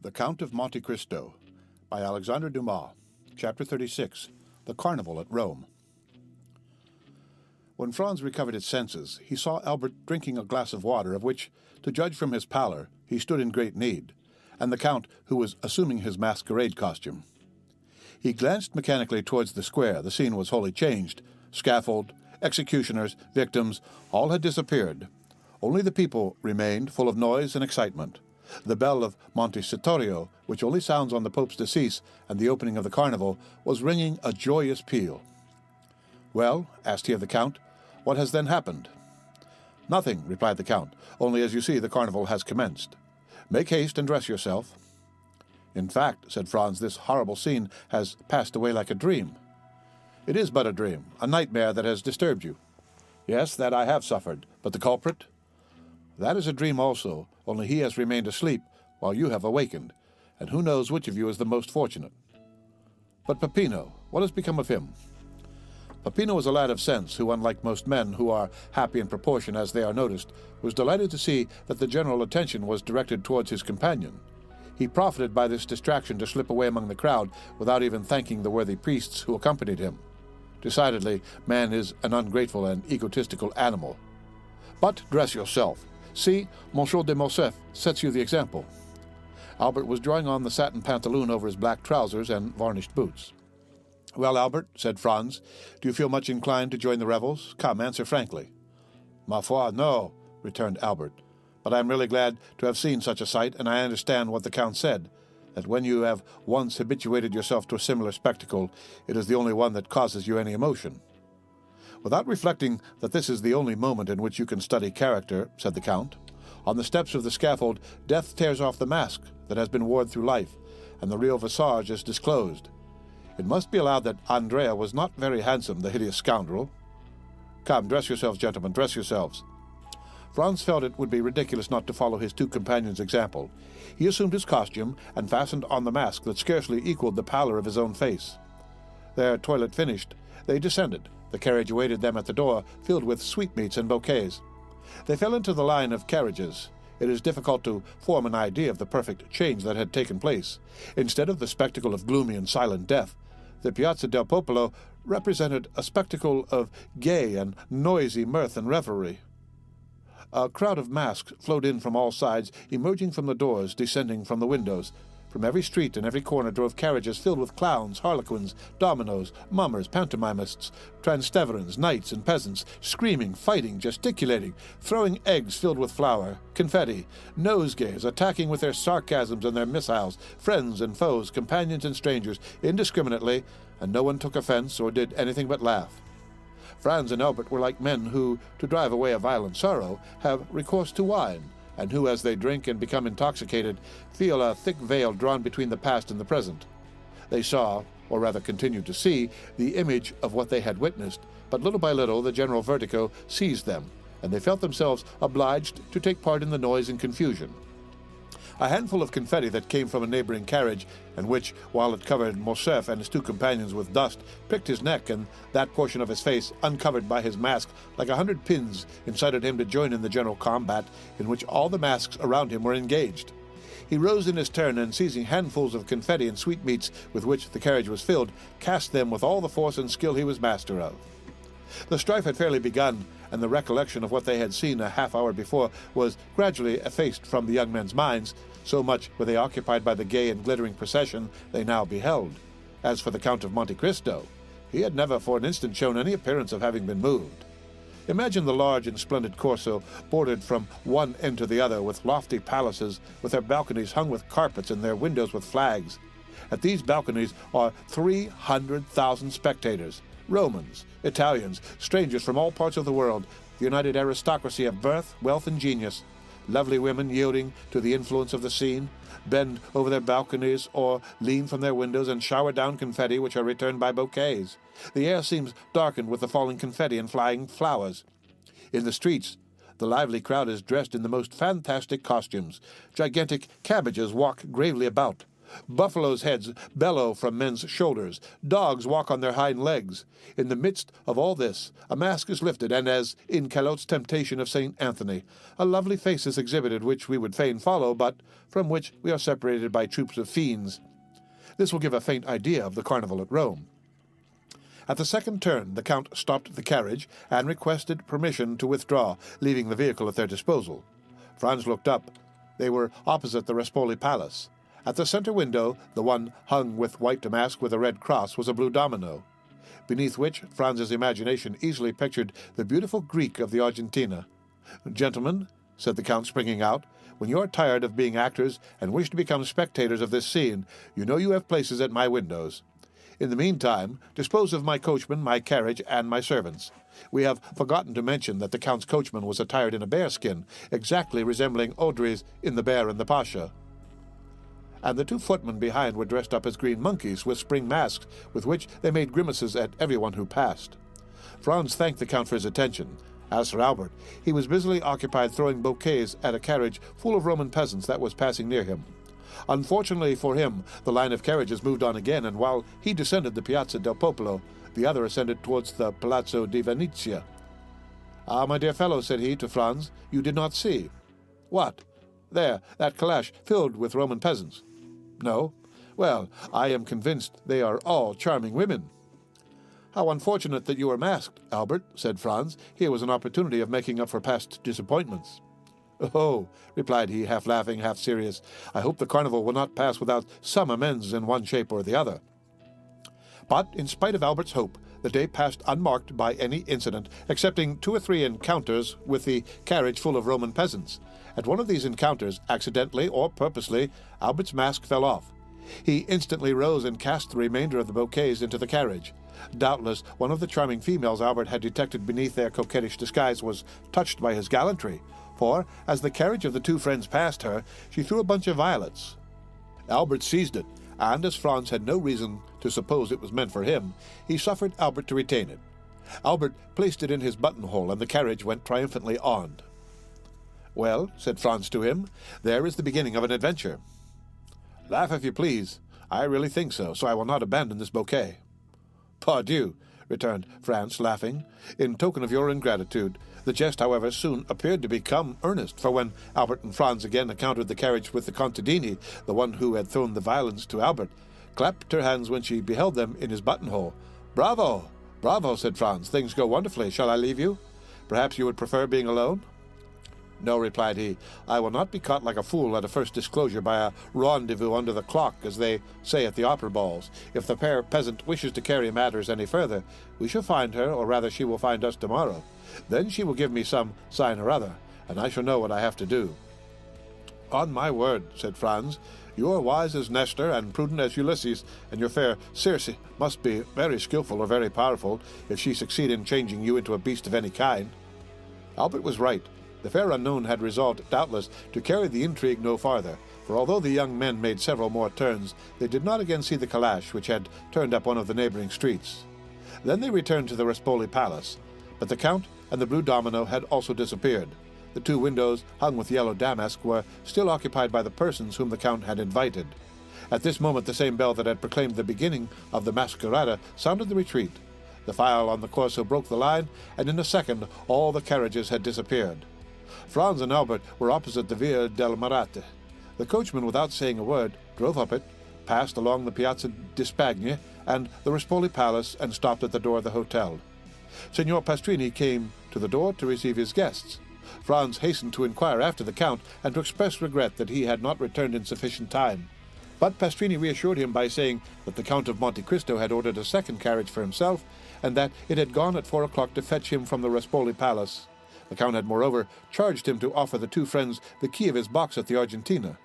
The Count of Monte Cristo by Alexandre Dumas. Chapter 36. The Carnival at Rome. When Franz recovered his senses, he saw Albert drinking a glass of water, of which, to judge from his pallor, he stood in great need, and the Count, who was assuming his masquerade costume. He glanced mechanically towards the square. The scene was wholly changed. Scaffold, executioners, victims, all had disappeared. Only the people remained, full of noise and excitement. The bell of Montecitorio, which only sounds on the Pope's decease and the opening of the Carnival, was ringing a joyous peal. "Well," asked he of the Count, "what has then happened?" "Nothing," replied the Count, "only as you see the Carnival has commenced. Make haste and dress yourself." "In fact," said Franz, "this horrible scene has passed away like a dream." "It is but a dream, a nightmare that has disturbed you." "Yes, that I have suffered, but the culprit?" "That is a dream also, only he has remained asleep while you have awakened, and who knows which of you is the most fortunate." "But Peppino, what has become of him?" Peppino was a lad of sense who, unlike most men who are happy in proportion as they are noticed, was delighted to see that the general attention was directed towards his companion. He profited by this distraction to slip away among the crowd without even thanking the worthy priests who accompanied him. Decidedly, man is an ungrateful and egotistical animal. "But dress yourself. See, Monsieur de Morcerf sets you the example." Albert was drawing on the satin pantaloon over his black trousers and varnished boots. "Well, Albert," said Franz, "do you feel much inclined to join the revels? Come, answer frankly." "Ma foi, no," returned Albert. "But I am really glad to have seen such a sight, and I understand what the Count said, that when you have once habituated yourself to a similar spectacle, it is the only one that causes you any emotion." "Without reflecting that this is the only moment in which you can study character," said the Count. "On the steps of the scaffold, death tears off the mask that has been worn through life, and the real visage is disclosed. It must be allowed that Andrea was not very handsome, the hideous scoundrel. Come, dress yourselves, gentlemen, dress yourselves." Franz felt it would be ridiculous not to follow his two companions' example. He assumed his costume and fastened on the mask that scarcely equaled the pallor of his own face. Their toilet finished, they descended. The carriage awaited them at the door, filled with sweetmeats and bouquets. They fell into the line of carriages. It is difficult to form an idea of the perfect change that had taken place. Instead of the spectacle of gloomy and silent death, the Piazza del Popolo represented a spectacle of gay and noisy mirth and revelry. A crowd of masks flowed in from all sides, emerging from the doors, descending from the windows. From every street and every corner drove carriages filled with clowns, harlequins, dominoes, mummers, pantomimists, Transteverins, knights, and peasants, screaming, fighting, gesticulating, throwing eggs filled with flour, confetti, nosegays, attacking with their sarcasms and their missiles, friends and foes, companions and strangers, indiscriminately, and no one took offense or did anything but laugh. Franz and Albert were like men who, to drive away a violent sorrow, have recourse to wine, and who, as they drink and become intoxicated, feel a thick veil drawn between the past and the present. They saw, or rather continued to see, the image of what they had witnessed, but little by little the general vertigo seized them, and they felt themselves obliged to take part in the noise and confusion. A handful of confetti that came from a neighboring carriage, and which, while it covered Morcerf and his two companions with dust, pricked his neck, and that portion of his face, uncovered by his mask, like 100 pins, incited him to join in the general combat, in which all the masks around him were engaged. He rose in his turn, and seizing handfuls of confetti and sweetmeats with which the carriage was filled, cast them with all the force and skill he was master of. The strife had fairly begun, and the recollection of what they had seen a half-hour before was gradually effaced from the young men's minds, so much were they occupied by the gay and glittering procession they now beheld. As for the Count of Monte Cristo, he had never for an instant shown any appearance of having been moved. Imagine the large and splendid Corso, bordered from one end to the other with lofty palaces, with their balconies hung with carpets and their windows with flags. At these balconies are 300,000 spectators, Romans, Italians, strangers from all parts of the world, the united aristocracy of birth, wealth, and genius. Lovely women, yielding to the influence of the scene, bend over their balconies or lean from their windows and shower down confetti which are returned by bouquets. The air seems darkened with the falling confetti and flying flowers. In the streets, the lively crowd is dressed in the most fantastic costumes. Gigantic cabbages walk gravely about. Buffaloes' heads bellow from men's shoulders. Dogs walk on their hind legs. In the midst of all this, a mask is lifted, and as in Callot's Temptation of St. Anthony, a lovely face is exhibited which we would fain follow, but from which we are separated by troops of fiends. This will give a faint idea of the carnival at Rome. At the second turn, the Count stopped the carriage and requested permission to withdraw, leaving the vehicle at their disposal. Franz looked up. They were opposite the Rispoli Palace. At the center window, the one hung with white damask with a red cross, was a blue domino, beneath which Franz's imagination easily pictured the beautiful Greek of the Argentina. "Gentlemen," said the Count, springing out, "when you are tired of being actors and wish to become spectators of this scene, you know you have places at my windows. In the meantime, dispose of my coachman, my carriage, and my servants." We have forgotten to mention that the Count's coachman was attired in a bearskin, exactly resembling Audrey's in The Bear and the Pasha. And the two footmen behind were dressed up as green monkeys with spring masks, with which they made grimaces at everyone who passed. Franz thanked the Count for his attention. As for Albert, he was busily occupied throwing bouquets at a carriage full of Roman peasants that was passing near him. Unfortunately for him, the line of carriages moved on again, and while he descended the Piazza del Popolo, the other ascended towards the Palazzo di Venezia. "Ah, my dear fellow," said he to Franz, "you did not see." "What?" "There, that calash filled with Roman peasants." "No? Well, I am convinced they are all charming women." "How unfortunate that you were masked, Albert," said Franz. "Here was an opportunity of making up for past disappointments." "Oh," replied he, half laughing, half serious, "I hope the carnival will not pass without some amends in one shape or the other." But, in spite of Albert's hope, the day passed unmarked by any incident, excepting 2 or 3 encounters with the carriage full of Roman peasants. At one of these encounters, accidentally or purposely, Albert's mask fell off. He instantly rose and cast the remainder of the bouquets into the carriage. Doubtless, one of the charming females Albert had detected beneath their coquettish disguise was touched by his gallantry, for, as the carriage of the two friends passed her, she threw a bunch of violets. Albert seized it, and as Franz had no reason to suppose it was meant for him, he suffered Albert to retain it. Albert placed it in his buttonhole, and the carriage went triumphantly on. "Well," said Franz to him, "there is the beginning of an adventure." "Laugh if you please. I really think so I will not abandon this bouquet." "Pardieu," returned Franz, laughing, "in token of your ingratitude." The jest, however, soon appeared to become earnest, for when Albert and Franz again encountered the carriage with the contadini, the one who had thrown the violets to Albert clapped her hands when she beheld them in his buttonhole. "Bravo! Bravo!" said Franz. "Things go wonderfully. Shall I leave you? Perhaps you would prefer being alone?" "No," replied he. "I will not be caught like a fool at a first disclosure by a rendezvous under the clock, as they say at the opera balls. If the fair peasant wishes to carry matters any further, we shall find her, or rather she will find us tomorrow. Then she will give me some sign or other, and I shall know what I have to do." "On my word," said Franz, "you are wise as Nestor and prudent as Ulysses, and your fair Circe must be very skillful or very powerful if she succeed in changing you into a beast of any kind." Albert was right. The fair unknown had resolved, doubtless, to carry the intrigue no farther, for although the young men made several more turns, they did not again see the calash, which had turned up one of the neighboring streets. Then they returned to the Rispoli Palace, but the Count and the blue domino had also disappeared. The 2 windows, hung with yellow damask, were still occupied by the persons whom the Count had invited. At this moment the same bell that had proclaimed the beginning of the masquerade sounded the retreat. The file on the Corso broke the line, and in a second all the carriages had disappeared. Franz and Albert were opposite the Via del Marate. The coachman, without saying a word, drove up it, passed along the Piazza di Spagna and the Rispoli Palace, and stopped at the door of the hotel. Signor Pastrini came to the door to receive his guests. Franz hastened to inquire after the Count, and to express regret that he had not returned in sufficient time. But Pastrini reassured him by saying that the Count of Monte Cristo had ordered a second carriage for himself, and that it had gone at 4 o'clock to fetch him from the Rispoli Palace. The Count had, moreover, charged him to offer the 2 friends the key of his box at the Argentina.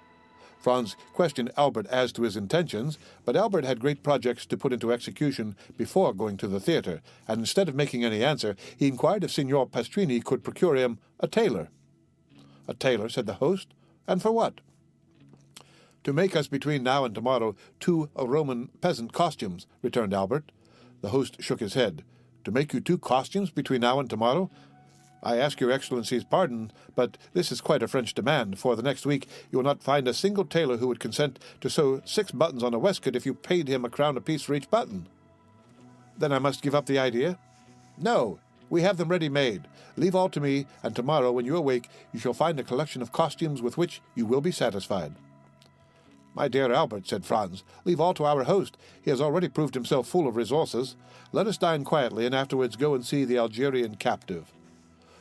Franz questioned Albert as to his intentions, but Albert had great projects to put into execution before going to the theatre, and instead of making any answer, he inquired if Signor Pastrini could procure him a tailor. "A tailor," said the host, "and for what?" "To make us between now and tomorrow 2 Roman peasant costumes," returned Albert. The host shook his head. "To make you 2 costumes between now and tomorrow? I ask your Excellency's pardon, but this is quite a French demand. For the next week you will not find a single tailor who would consent to sew 6 buttons on a waistcoat if you paid him a crown apiece for each button. Then I must give up the idea? No, we have them ready-made. Leave all to me, and tomorrow, when you awake, you shall find a collection of costumes with which you will be satisfied. My dear Albert, said Franz, leave all to our host. He has already proved himself full of resources. Let us dine quietly, and afterwards go and see the Algerian captive.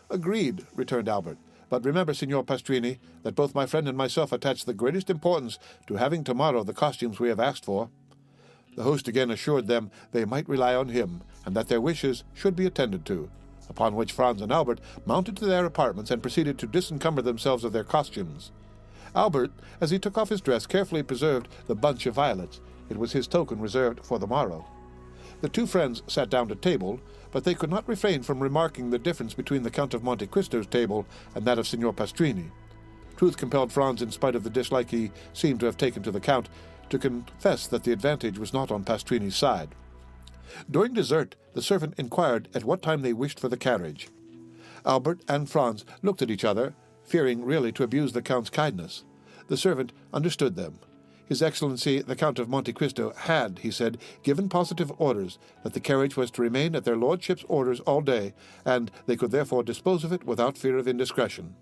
Agreed, returned Albert. But remember, Signor Pastrini, that both my friend and myself attach the greatest importance to having tomorrow the costumes we have asked for. The host again assured them they might rely on him, and that their wishes should be attended to, upon which Franz and Albert mounted to their apartments and proceeded to disencumber themselves of their costumes. Albert, as he took off his dress, carefully preserved the bunch of violets. It was his token reserved for the morrow. The 2 friends sat down to table, but they could not refrain from remarking the difference between the Count of Monte Cristo's table and that of Signor Pastrini. Truth compelled Franz, in spite of the dislike he seemed to have taken to the Count, to confess that the advantage was not on Pastrini's side. During dessert, the servant inquired at what time they wished for the carriage. Albert and Franz looked at each other, fearing really to abuse the Count's kindness. The servant understood them. His Excellency, the Count of Monte Cristo, had, he said, given positive orders that the carriage was to remain at their lordships' orders all day, and they could therefore dispose of it without fear of indiscretion.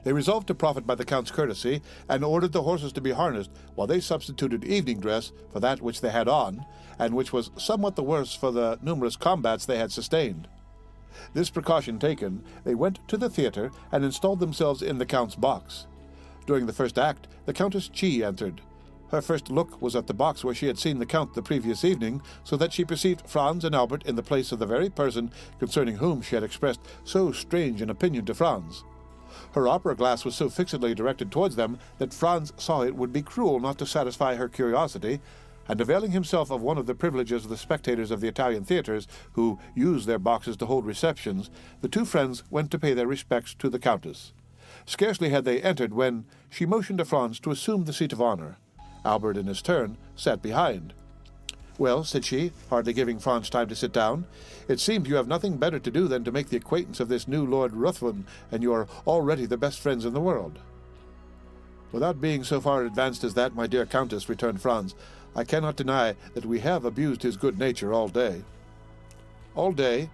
They resolved to profit by the Count's courtesy, and ordered the horses to be harnessed, while they substituted evening dress for that which they had on, and which was somewhat the worse for the numerous combats they had sustained. This precaution taken, they went to the theatre and installed themselves in the Count's box. During the first act, the Countess Chi entered. Her first look was at the box where she had seen the Count the previous evening, so that she perceived Franz and Albert in the place of the very person concerning whom she had expressed so strange an opinion to Franz. Her opera glass was so fixedly directed towards them that Franz saw it would be cruel not to satisfy her curiosity, and availing himself of one of the privileges of the spectators of the Italian theatres, who use their boxes to hold receptions, the 2 friends went to pay their respects to the Countess. Scarcely had they entered when she motioned to Franz to assume the seat of honor. Albert, in his turn, sat behind. "Well," said she, hardly giving Franz time to sit down, "it seems you have nothing better to do than to make the acquaintance of this new Lord Ruthven, and you are already the best friends in the world." "Without being so far advanced as that, my dear Countess," returned Franz, "I cannot deny that we have abused his good nature all day." "All day?"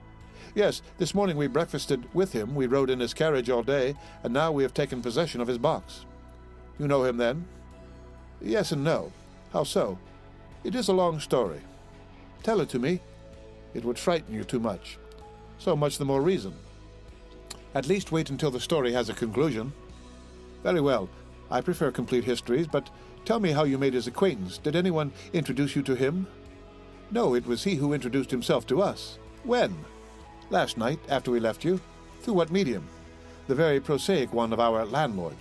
"Yes, this morning we breakfasted with him, we rode in his carriage all day, and now we have taken possession of his box." "You know him, then?" "Yes and no." "How so?" "It is a long story." "Tell it to me." "It would frighten you too much." "So much the more reason." "At least wait until the story has a conclusion." "Very well. I prefer complete histories, but tell me how you made his acquaintance. Did anyone introduce you to him?" "No, it was he who introduced himself to us." "When?" "Last night, after we left you." "Through what medium?" "The very prosaic one of our landlord."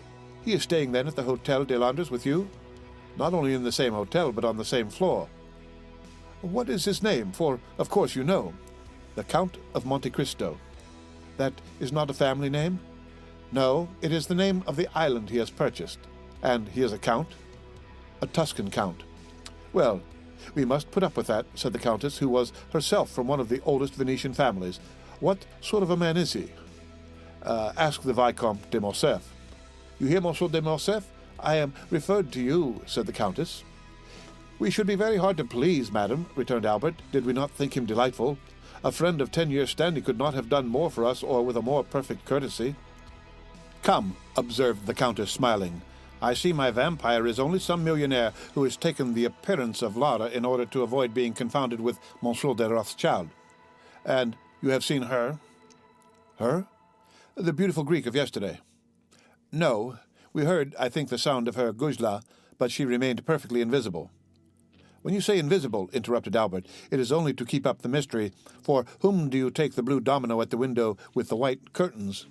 "He is staying then at the Hotel de Londres with you?" "Not only in the same hotel, but on the same floor." "What is his name? For, of course, you know." "The Count of Monte Cristo." "That is not a family name?" "No, it is the name of the island he has purchased." "And he is a count?" "A Tuscan count." "Well, we must put up with that," said the Countess, who was herself from one of the oldest Venetian families. "What sort of a man is he?" Ask the Vicomte de Morcerf." "You hear, Monsieur de Morcerf? I am referred to you," said the Countess. "We should be very hard to please, madam," returned Albert, "did we not think him delightful. A friend of 10 years' standing could not have done more for us or with a more perfect courtesy." "Come," observed the Countess, smiling, "I see my vampire is only some millionaire who has taken the appearance of Lara in order to avoid being confounded with Monsieur de Rothschild. And you have seen her?" "Her?" "The beautiful Greek of yesterday." "No. We heard, I think, the sound of her guzla, but she remained perfectly invisible." "When you say invisible," interrupted Albert, "it is only to keep up the mystery. For whom do you take the blue domino at the window with the white curtains?"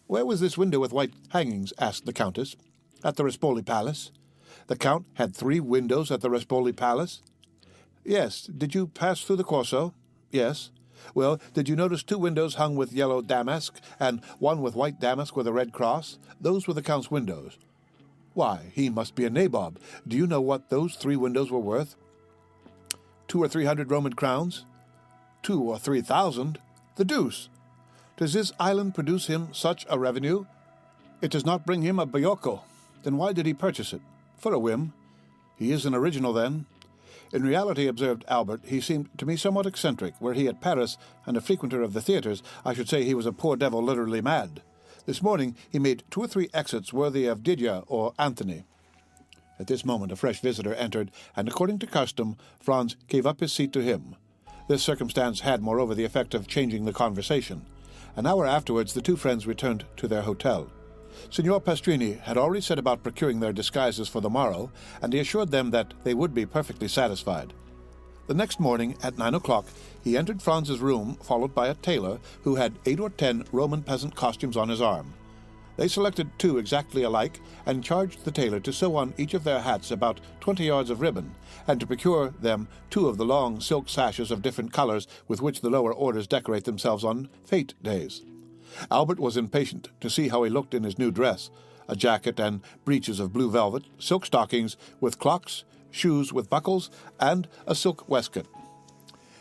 "Where was this window with white hangings?" asked the Countess. "At the Rispoli Palace." "The Count had 3 windows at the Rispoli Palace?" "Yes. Did you pass through the Corso?" "Yes." "Well, did you notice 2 windows hung with yellow damask, and one with white damask with a red cross? Those were the Count's windows." "Why, he must be a nabob. Do you know what those 3 windows were worth?" 200 or 300 Roman crowns." 2,000 or 3,000. The deuce! Does this island produce him such a revenue? It does not bring him a bajocco. Then why did he purchase it? For a whim. He is an original, then. In reality, observed Albert, he seemed to me somewhat eccentric. Were he at Paris and a frequenter of the theatres, I should say he was a poor devil literally mad. This morning he made 2 or 3 exits worthy of Didier or Anthony. At this moment a fresh visitor entered, and according to custom, Franz gave up his seat to him. This circumstance had, moreover, the effect of changing the conversation. An hour afterwards the 2 friends returned to their hotel. Signor Pastrini had already set about procuring their disguises for the morrow, and he assured them that they would be perfectly satisfied. The next morning, at 9 o'clock, he entered Franz's room, followed by a tailor, who had 8 or 10 Roman peasant costumes on his arm. They selected 2 exactly alike, and charged the tailor to sew on each of their hats about 20 yards of ribbon, and to procure them 2 of the long silk sashes of different colours with which the lower orders decorate themselves on fête days. Albert was impatient to see how he looked in his new dress, a jacket and breeches of blue velvet, silk stockings with clocks, shoes with buckles, and a silk waistcoat.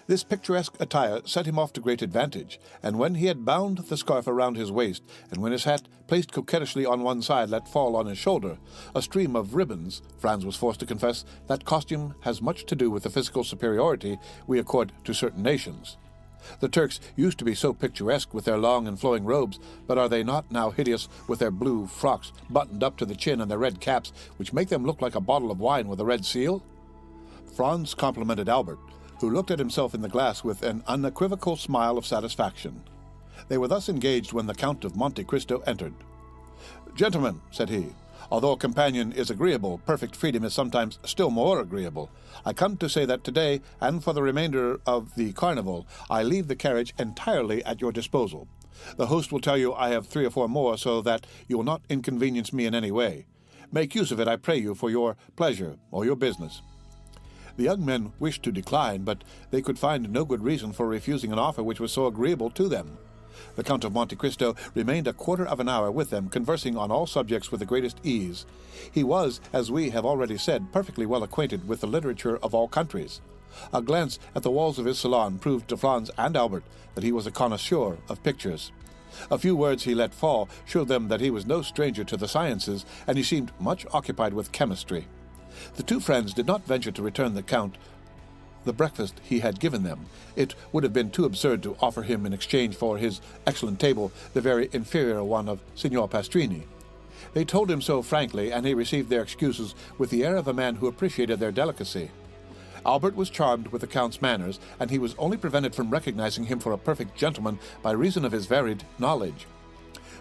This picturesque attire set him off to great advantage, and when he had bound the scarf around his waist, and when his hat, placed coquettishly on one side, let fall on his shoulder a stream of ribbons, Franz was forced to confess that costume has much to do with the physical superiority we accord to certain nations. The Turks used to be so picturesque with their long and flowing robes, but are they not now hideous with their blue frocks buttoned up to the chin and their red caps, which make them look like a bottle of wine with a red seal? Franz complimented Albert, who looked at himself in the glass with an unequivocal smile of satisfaction. They were thus engaged when the Count of Monte Cristo entered. "Gentlemen," said he, "although a companion is agreeable, perfect freedom is sometimes still more agreeable. I come to say that today, and for the remainder of the carnival, I leave the carriage entirely at your disposal. The host will tell you I have 3 or 4 more, so that you will not inconvenience me in any way. Make use of it, I pray you, for your pleasure or your business." The young men wished to decline, but they could find no good reason for refusing an offer which was so agreeable to them. The Count of Monte Cristo remained a quarter of an hour with them, conversing on all subjects with the greatest ease. He was, as we have already said, perfectly well acquainted with the literature of all countries. A glance at the walls of his salon proved to Franz and Albert that he was a connoisseur of pictures. A few words he let fall showed them that he was no stranger to the sciences, and he seemed much occupied with chemistry. The 2 friends did not venture to return the Count the breakfast he had given them. It would have been too absurd to offer him in exchange for his excellent table the very inferior one of Signor Pastrini. They told him so frankly, and he received their excuses with the air of a man who appreciated their delicacy. Albert was charmed with the Count's manners, and he was only prevented from recognizing him for a perfect gentleman by reason of his varied knowledge.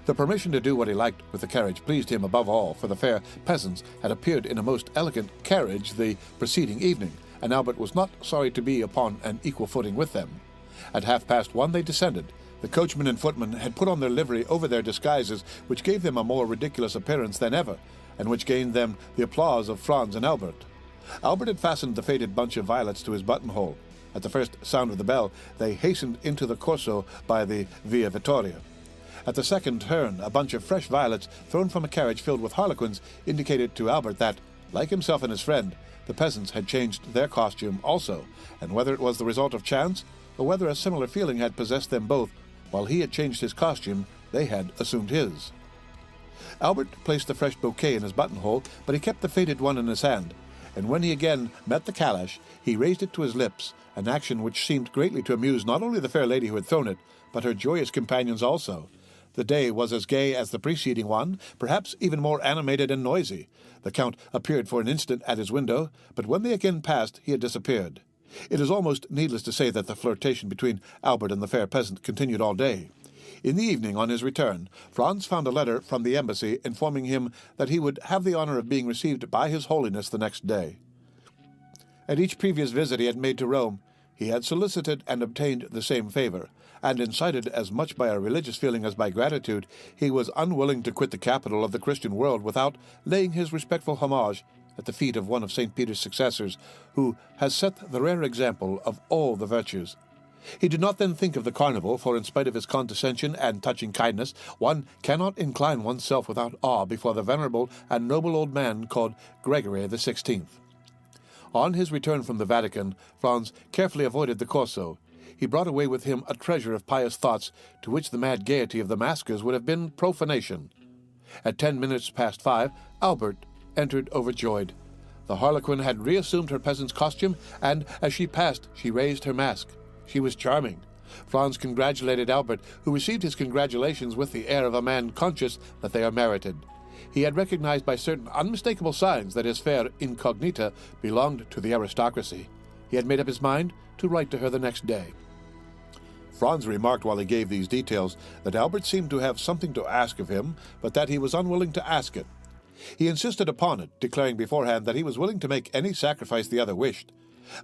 The permission to do what he liked with the carriage pleased him above all, for the fair peasants had appeared in a most elegant carriage the preceding evening, and Albert was not sorry to be upon an equal footing with them. At 1:30 they descended. The coachman and footman had put on their livery over their disguises, which gave them a more ridiculous appearance than ever, and which gained them the applause of Franz and Albert. Albert had fastened the faded bunch of violets to his buttonhole. At the first sound of the bell, they hastened into the corso by the Via Vittoria. At the second turn, a bunch of fresh violets thrown from a carriage filled with harlequins indicated to Albert that, like himself and his friend, the peasants had changed their costume also, and whether it was the result of chance, or whether a similar feeling had possessed them both, while he had changed his costume, they had assumed his. Albert placed the fresh bouquet in his buttonhole, but he kept the faded one in his hand, and when he again met the calash, he raised it to his lips, an action which seemed greatly to amuse not only the fair lady who had thrown it, but her joyous companions also. The day was as gay as the preceding one, perhaps even more animated and noisy. The Count appeared for an instant at his window, but when they again passed, he had disappeared. It is almost needless to say that the flirtation between Albert and the fair peasant continued all day. In the evening, on his return, Franz found a letter from the embassy informing him that he would have the honor of being received by His Holiness the next day. At each previous visit he had made to Rome, he had solicited and obtained the same favor, and incited as much by a religious feeling as by gratitude, he was unwilling to quit the capital of the Christian world without laying his respectful homage at the feet of one of St. Peter's successors, who has set the rare example of all the virtues. He did not then think of the carnival, for in spite of his condescension and touching kindness, one cannot incline oneself without awe before the venerable and noble old man called Gregory the 16th. On his return from the Vatican, Franz carefully avoided the Corso. he brought away with him a treasure of pious thoughts to which the mad gaiety of the maskers would have been profanation. At 5:10, Albert entered overjoyed. The harlequin had reassumed her peasant's costume, and as she passed, she raised her mask. She was charming. Franz congratulated Albert, who received his congratulations with the air of a man conscious that they are merited. He had recognized by certain unmistakable signs that his fair incognita belonged to the aristocracy. He had made up his mind to write to her the next day. Franz remarked while he gave these details that Albert seemed to have something to ask of him, but that he was unwilling to ask it. He insisted upon it, declaring beforehand that he was willing to make any sacrifice the other wished.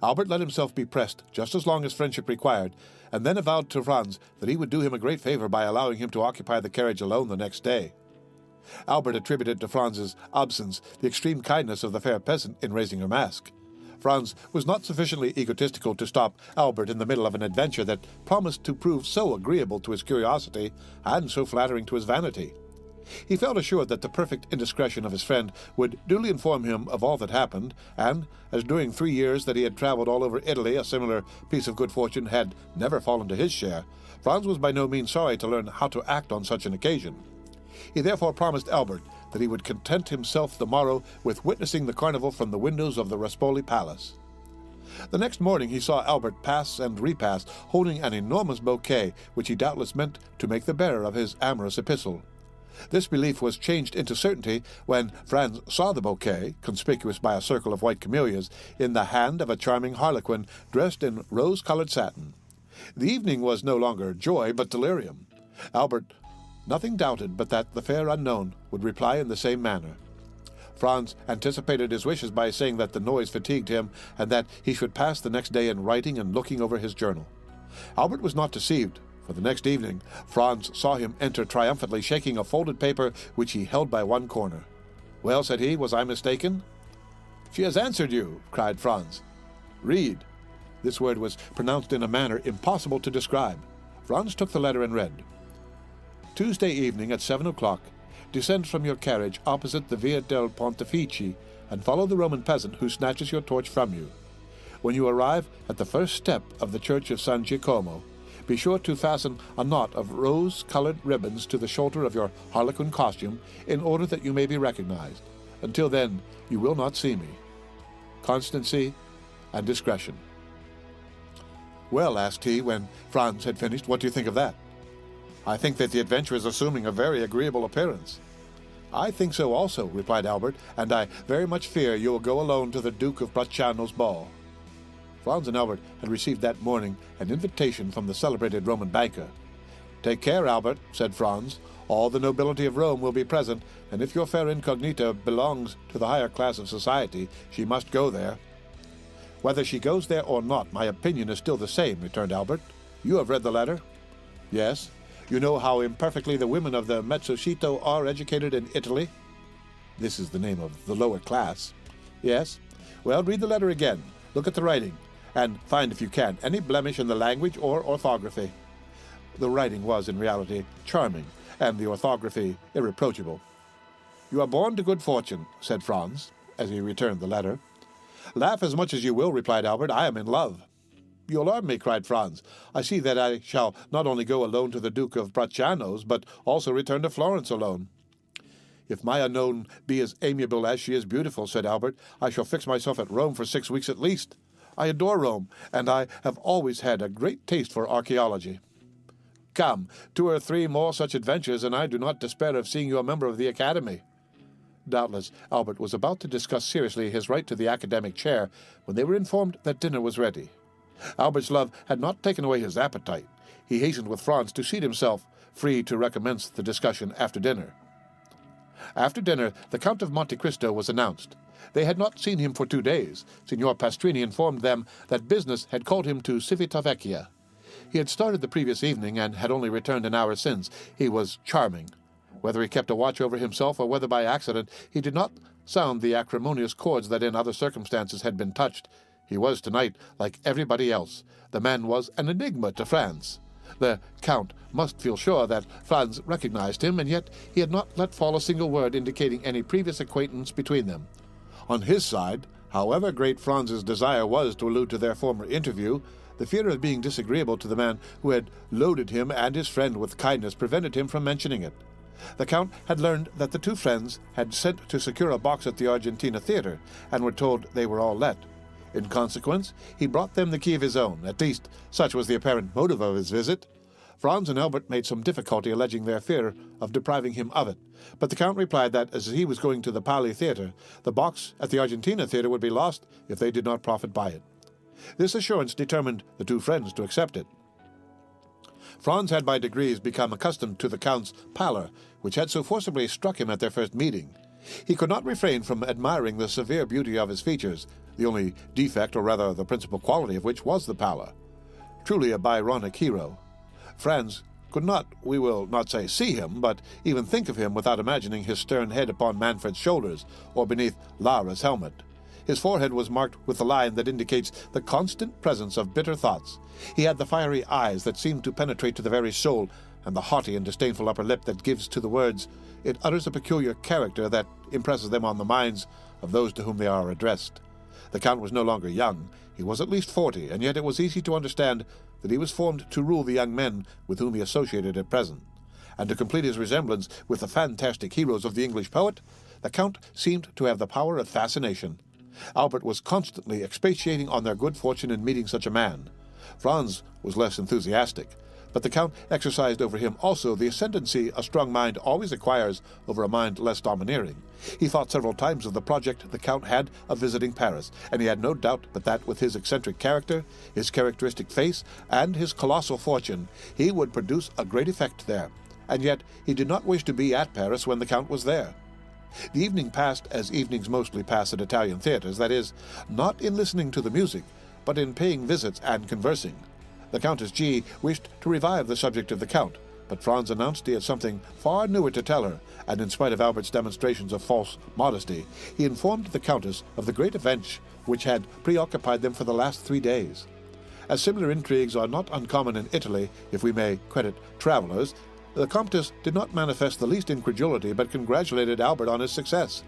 Albert let himself be pressed just as long as friendship required, and then avowed to Franz that he would do him a great favor by allowing him to occupy the carriage alone the next day. Albert attributed to Franz's absence the extreme kindness of the fair peasant in raising her mask. Franz was not sufficiently egotistical to stop Albert in the middle of an adventure that promised to prove so agreeable to his curiosity and so flattering to his vanity. He felt assured that the perfect indiscretion of his friend would duly inform him of all that happened, and, as during 3 years that he had traveled all over Italy a similar piece of good fortune had never fallen to his share, Franz was by no means sorry to learn how to act on such an occasion. He therefore promised Albert that he would content himself the morrow with witnessing the carnival from the windows of the Rospoli Palace. The next morning he saw Albert pass and repass, holding an enormous bouquet, which he doubtless meant to make the bearer of his amorous epistle. This belief was changed into certainty when Franz saw the bouquet, conspicuous by a circle of white camellias, in the hand of a charming harlequin dressed in rose-colored satin. The evening was no longer joy, but delirium. Albert nothing doubted but that the fair unknown would reply in the same manner. Franz anticipated his wishes by saying that the noise fatigued him, and that he should pass the next day in writing and looking over his journal. Albert was not deceived, for the next evening Franz saw him enter triumphantly, shaking a folded paper which he held by one corner. "Well," said he, "was I mistaken?" "She has answered you," cried Franz. "Read." This word was pronounced in a manner impossible to describe. Franz took the letter and read: "Tuesday evening at 7 o'clock, descend from your carriage opposite the Via del Pontefici and follow the Roman peasant who snatches your torch from you. When you arrive at the first step of the church of San Giacomo, be sure to fasten a knot of rose-colored ribbons to the shoulder of your harlequin costume in order that you may be recognized. Until then, you will not see me. Constancy and discretion." "Well," asked he, when Franz had finished, "what do you think of that?" "I think that the adventure is assuming a very agreeable appearance." "I think so also," replied Albert, "and I very much fear you will go alone to the Duke of Bracciano's ball." Franz and Albert had received that morning an invitation from the celebrated Roman banker. "Take care, Albert," said Franz. "All the nobility of Rome will be present, and if your fair incognita belongs to the higher class of society, she must go there." "Whether she goes there or not, my opinion is still the same," returned Albert. "You have read the letter?" "Yes." "You know how imperfectly the women of the Mezzocito are educated in Italy?" "This is the name of the lower class." "Yes." "Well, read the letter again. Look at the writing, and find, if you can, any blemish in the language or orthography." The writing was, in reality, charming, and the orthography irreproachable. "You are born to good fortune," said Franz, as he returned the letter. "Laugh as much as you will," replied Albert. "I am in love." "You alarm me," cried Franz. "I see that I shall not only go alone to the Duke of Bracciano's, but also return to Florence alone." "If my unknown be as amiable as she is beautiful," said Albert, "I shall fix myself at Rome for 6 weeks at least. I adore Rome, and I have always had a great taste for archaeology." "Come, 2 or 3 more such adventures, and I do not despair of seeing you a member of the Academy." Doubtless Albert was about to discuss seriously his right to the academic chair when they were informed that dinner was ready. Albert's love had not taken away his appetite. He hastened with Franz to seat himself, free to recommence the discussion after dinner. After dinner, the Count of Monte Cristo was announced. They had not seen him for 2 days. Signor Pastrini informed them that business had called him to Civitavecchia. He had started the previous evening and had only returned an hour since. He was charming. Whether he kept a watch over himself or whether by accident, he did not sound the acrimonious chords that in other circumstances had been touched. He was tonight like everybody else. The man was an enigma to Franz. The Count must feel sure that Franz recognized him, and yet he had not let fall a single word indicating any previous acquaintance between them. On his side, however great Franz's desire was to allude to their former interview, The fear of being disagreeable to the man who had loaded him and his friend with kindness prevented him from mentioning it. The Count had learned that the two friends had sent to secure a box at the Argentina Theatre, and were told they were all let. In consequence, he brought them the key of his own. At least, such was the apparent motive of his visit. Franz and Albert made some difficulty alleging their fear of depriving him of it, but the Count replied that, as he was going to the Pali Theatre, the box at the Argentina Theatre would be lost if they did not profit by it. This assurance determined the two friends to accept it. Franz had by degrees become accustomed to the Count's pallor, which had so forcibly struck him at their first meeting. He could not refrain from admiring the severe beauty of his features, the only defect, or rather the principal quality of which was the pallor. Truly a Byronic hero. Franz could not, we will not say see him, but even think of him without imagining his stern head upon Manfred's shoulders, or beneath Lara's helmet. His forehead was marked with the line that indicates the constant presence of bitter thoughts. He had the fiery eyes that seem to penetrate to the very soul, and the haughty and disdainful upper lip that gives to the words it utters a peculiar character that impresses them on the minds of those to whom they are addressed. The Count was no longer young. He was at least 40, and yet it was easy to understand that he was formed to rule the young men with whom he associated at present. And to complete his resemblance with the fantastic heroes of the English poet, the Count seemed to have the power of fascination. Albert was constantly expatiating on their good fortune in meeting such a man. Franz was less enthusiastic, but the Count exercised over him also the ascendancy a strong mind always acquires over a mind less domineering. He thought several times of the project the Count had of visiting Paris, and he had no doubt but that with his eccentric character, his characteristic face, and his colossal fortune, he would produce a great effect there. And yet he did not wish to be at Paris when the Count was there. The evening passed as evenings mostly pass at Italian theatres, that is, not in listening to the music, but in paying visits and conversing. The Countess G. wished to revive the subject of the Count, but Franz announced he had something far newer to tell her, and in spite of Albert's demonstrations of false modesty, he informed the Countess of the great events which had preoccupied them for the last 3 days. As similar intrigues are not uncommon in Italy, if we may credit travelers, the Comtesse did not manifest the least incredulity, but congratulated Albert on his success.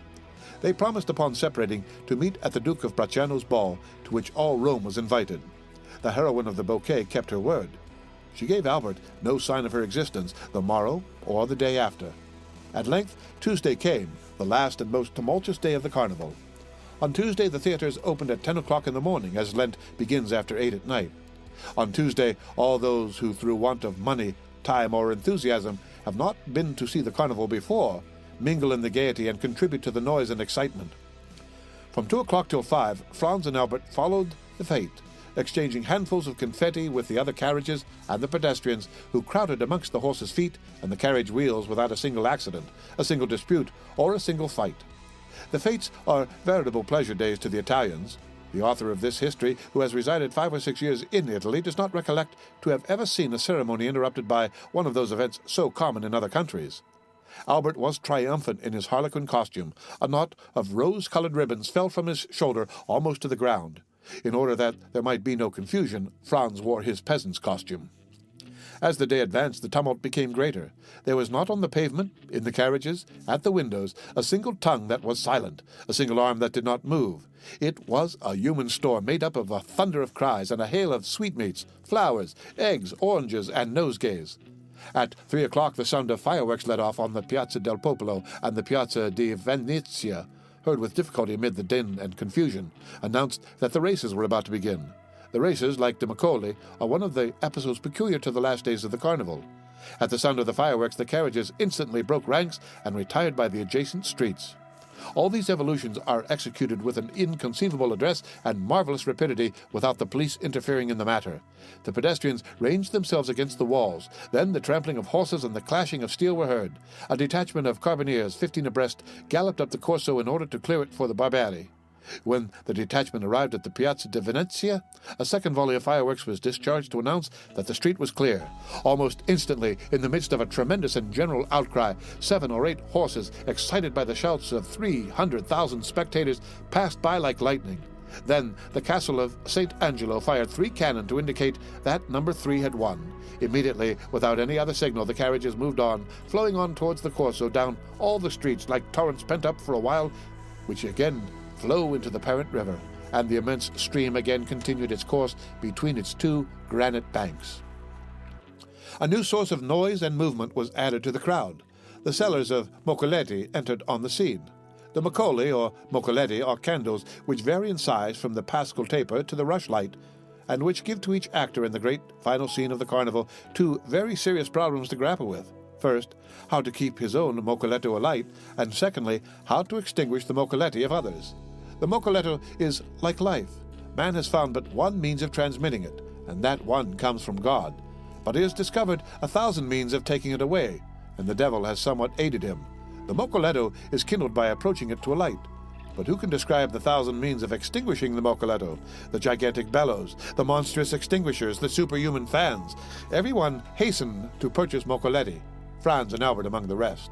They promised upon separating to meet at the Duke of Bracciano's ball, to which all Rome was invited. The heroine of the bouquet kept her word. She gave Albert no sign of her existence the morrow or the day after. At length Tuesday came, the last and most tumultuous day of the carnival. On Tuesday the theatres opened at 10 o'clock in the morning, as Lent begins after 8 at night. On Tuesday all those who through want of money, time, or enthusiasm have not been to see the carnival before mingle in the gaiety and contribute to the noise and excitement. From 2 o'clock till 5, Franz and Albert followed the fete, exchanging handfuls of confetti with the other carriages and the pedestrians who crowded amongst the horses' feet and the carriage wheels without a single accident, a single dispute, or a single fight. The fetes are veritable pleasure days to the Italians. The author of this history, who has resided 5 or 6 years in Italy, does not recollect to have ever seen a ceremony interrupted by one of those events so common in other countries. Albert was triumphant in his harlequin costume. A knot of rose-colored ribbons fell from his shoulder almost to the ground. In order that there might be no confusion, Franz wore his peasant's costume. As the day advanced, the tumult became greater. There was not on the pavement, in the carriages, at the windows, a single tongue that was silent, a single arm that did not move. It was a human storm made up of a thunder of cries and a hail of sweetmeats, flowers, eggs, oranges, and nosegays. At 3 o'clock the sound of fireworks let off on the Piazza del Popolo and the Piazza di Venezia, heard with difficulty amid the din and confusion, announced that the races were about to begin. The races, like the Macaulay, are one of the episodes peculiar to the last days of the carnival. At the sound of the fireworks, the carriages instantly broke ranks and retired by the adjacent streets. All these evolutions are executed with an inconceivable address and marvelous rapidity without the police interfering in the matter. The pedestrians ranged themselves against the walls. Then the trampling of horses and the clashing of steel were heard. A detachment of carbineers, 15 abreast, galloped up the Corso in order to clear it for the Barbari. When the detachment arrived at the Piazza di Venezia, a second volley of fireworks was discharged to announce that the street was clear. Almost instantly, in the midst of a tremendous and general outcry, 7 or 8 horses, excited by the shouts of 300,000 spectators, passed by like lightning. Then the castle of St. Angelo fired 3 cannon to indicate that number 3 had won. Immediately, without any other signal, the carriages moved on, flowing on towards the Corso down all the streets like torrents pent up for a while, which again flow into the parent river. and the immense stream again continued its course between its two granite banks. A new source of noise and movement was added to the crowd. The sellers of mocoletti entered on the scene. The mocoli, or mocoletti, are candles which vary in size from the paschal taper to the rushlight, and which give to each actor in the great final scene of the carnival two very serious problems to grapple with. First, how to keep his own mocoletto alight, and secondly, how to extinguish the mocoletti of others. The mocoletto is like life. Man has found but one means of transmitting it, and that one comes from God. But he has discovered 1,000 means of taking it away, and the devil has somewhat aided him. The mocoletto is kindled by approaching it to a light. But who can describe the 1,000 means of extinguishing the mocoletto? The gigantic bellows, the monstrous extinguishers, the superhuman fans. Everyone hastened to purchase mocoletti, Franz and Albert among the rest.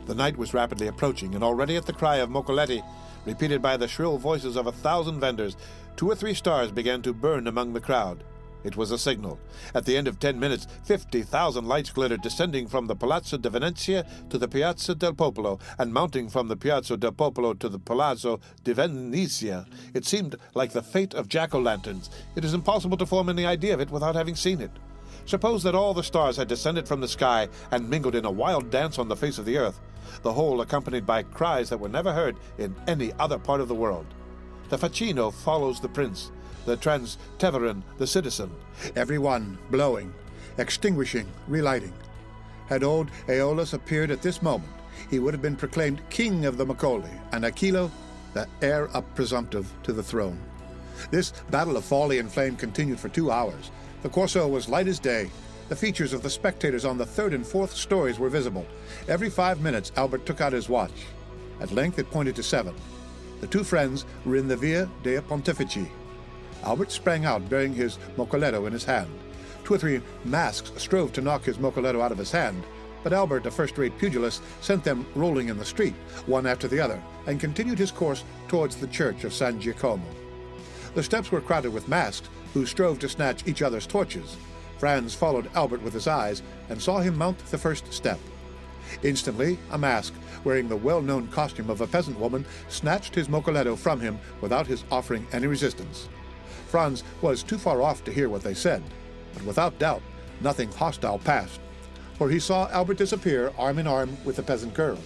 The night was rapidly approaching, and already at the cry of mocoletti, repeated by the shrill voices of 1,000 vendors, 2 or 3 stars began to burn among the crowd. It was a signal. At the end of 10 minutes, 50,000 lights glittered, descending from the Palazzo di Venezia to the Piazza del Popolo, and mounting from the Piazza del Popolo to the Palazzo di Venezia. It seemed like the fate of jack-o'-lanterns. It is impossible to form any idea of it without having seen it. Suppose that all the stars had descended from the sky and mingled in a wild dance on the face of the earth, the whole accompanied by cries that were never heard in any other part of the world. The facchino follows the prince, the Transteverin the citizen, every one blowing, extinguishing, relighting. Had old Aeolus appeared at this moment, he would have been proclaimed king of the Mocoli, and Aquilo the heir presumptive to the throne. This battle of folly and flame continued for 2 hours. The Corso was light as day. The features of the spectators on the 3rd and 4th stories were visible. Every 5 minutes Albert took out his watch. At length it pointed to 7. The 2 friends were in the Via dei Pontefici. Albert sprang out, bearing his mocoletto in his hand. 2 or 3 masks strove to knock his mocoletto out of his hand, but Albert, a first-rate pugilist, sent them rolling in the street, one after the other, and continued his course towards the church of San Giacomo. The steps were crowded with masks, who strove to snatch each other's torches. Franz followed Albert with his eyes, and saw him mount the first step. Instantly, a mask, wearing the well-known costume of a peasant woman, snatched his mocoletto from him without his offering any resistance. Franz was too far off to hear what they said, but without doubt nothing hostile passed, for he saw Albert disappear arm in arm with the peasant girl.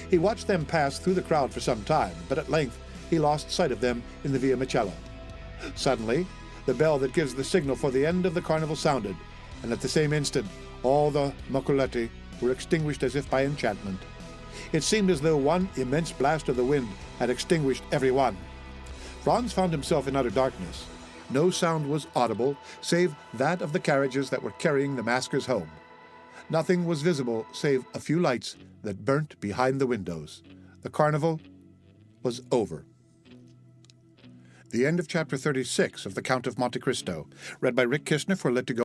He watched them pass through the crowd for some time, but at length he lost sight of them in the Via Macella. Suddenly, the bell that gives the signal for the end of the carnival sounded, and at the same instant all the mocoletti were extinguished as if by enchantment. It seemed as though one immense blast of the wind had extinguished every one. Franz found himself in utter darkness. No sound was audible, save that of the carriages that were carrying the maskers home. Nothing was visible save a few lights that burnt behind the windows. The carnival was over. The end of chapter 36 of The Count of Monte Cristo, read by Rick Kishner for Lit2Go.